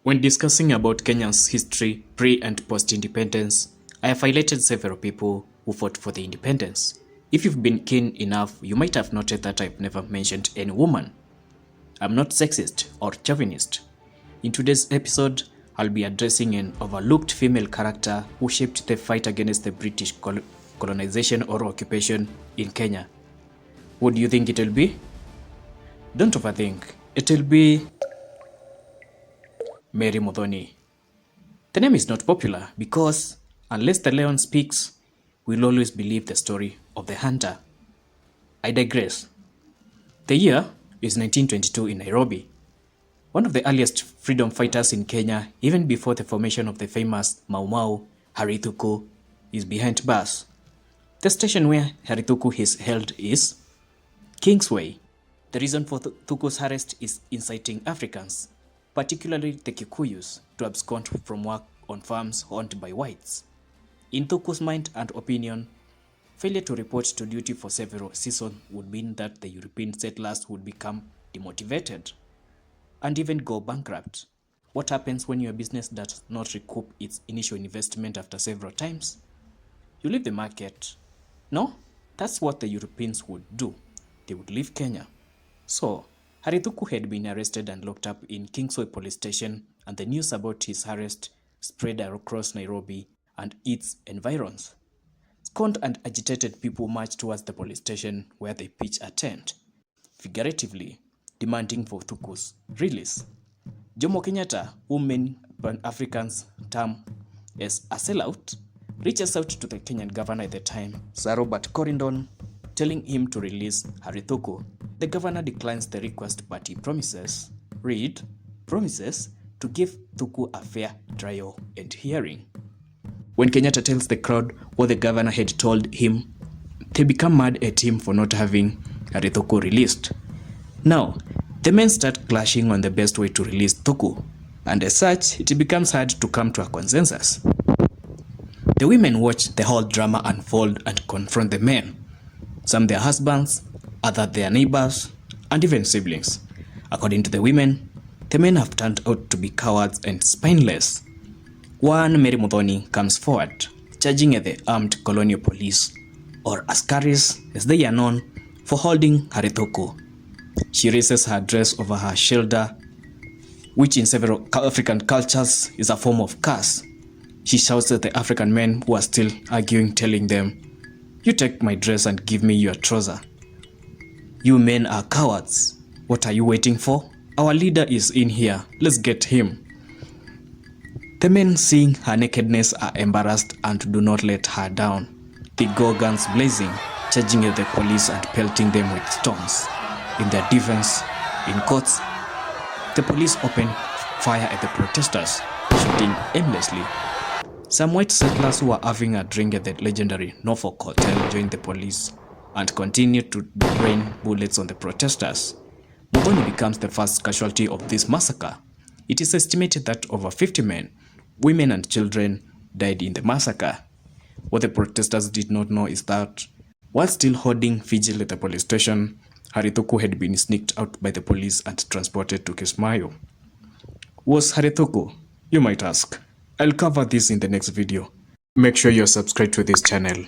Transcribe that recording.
When discussing about Kenya's history pre- and post-independence, I have highlighted several people who fought for the independence. If you've been keen enough, you might have noted that I've never mentioned any woman. I'm not sexist or chauvinist. In today's episode, I'll be addressing an overlooked female character who shaped the fight against the British colonization or occupation in Kenya. What do you think it'll be? Don't overthink. It'll be Mary Muthoni. The name is not popular because unless the lion speaks, we'll always believe the story of the hunter. I digress. The year is 1922 in Nairobi. One of the earliest freedom fighters in Kenya, even before the formation of the famous Mau Mau, Harry Thuku, is behind bars. The station where Harry Thuku is held is Kingsway. The reason for Thuku's arrest is inciting Africans, particularly the Kikuyus, to abscond from work on farms owned by whites. In Thuku's mind and opinion, failure to report to duty for several seasons would mean that the European settlers would become demotivated and even go bankrupt. What happens when your business does not recoup its initial investment after several times? You leave the market. No, that's what the Europeans would do. They would leave Kenya. So, Harry Thuku had been arrested and locked up in Kingsway police station, and the news about his arrest spread across Nairobi and its environs. Scorned and agitated people marched towards the police station where they pitched a tent, figuratively demanding for Thuku's release. Jomo Kenyatta, whom many Pan-Africans term as a sellout, reaches out to the Kenyan governor at the time, Sir Robert Corridon, telling him to release Harry Thuku. The governor declines the request, but he promises, promises to give Thuku a fair trial and hearing. When Kenyatta tells the crowd what the governor had told him, they become mad at him for not having Harry Thuku released. Now, the men start clashing on the best way to release Thuku, and as such, it becomes hard to come to a consensus. The women watch the whole drama unfold and confront the men, some their husbands, others their neighbors, and even siblings. According to the women, the men have turned out to be cowards and spineless. One Mary Muthoni comes forward, charging at the armed colonial police, or askaris as they are known, for holding Harry Thuku. She raises her dress over her shoulder, which in several African cultures is a form of curse. She shouts at the African men who are still arguing, telling them, "You take my dress and give me your trouser. You men are cowards. What are you waiting for? Our leader is in here. Let's get him." The men, seeing her nakedness, are embarrassed and do not let her down. They go guns blazing, charging at the police and pelting them with stones. In their defense, in courts, the police open fire at the protesters, shooting aimlessly. Some white settlers who were having a drink at the legendary Norfolk Hotel joined the police and continued to rain bullets on the protesters. Muthoni becomes the first casualty of this massacre. It is estimated that over 50 men, women and children died in the massacre. What the protesters did not know is that while still holding vigil at the police station, Harry Thuku had been sneaked out by the police and transported to Kismayo. Was Harry Thuku? You might ask. I'll cover this in the next video. Make sure you're subscribed to this channel.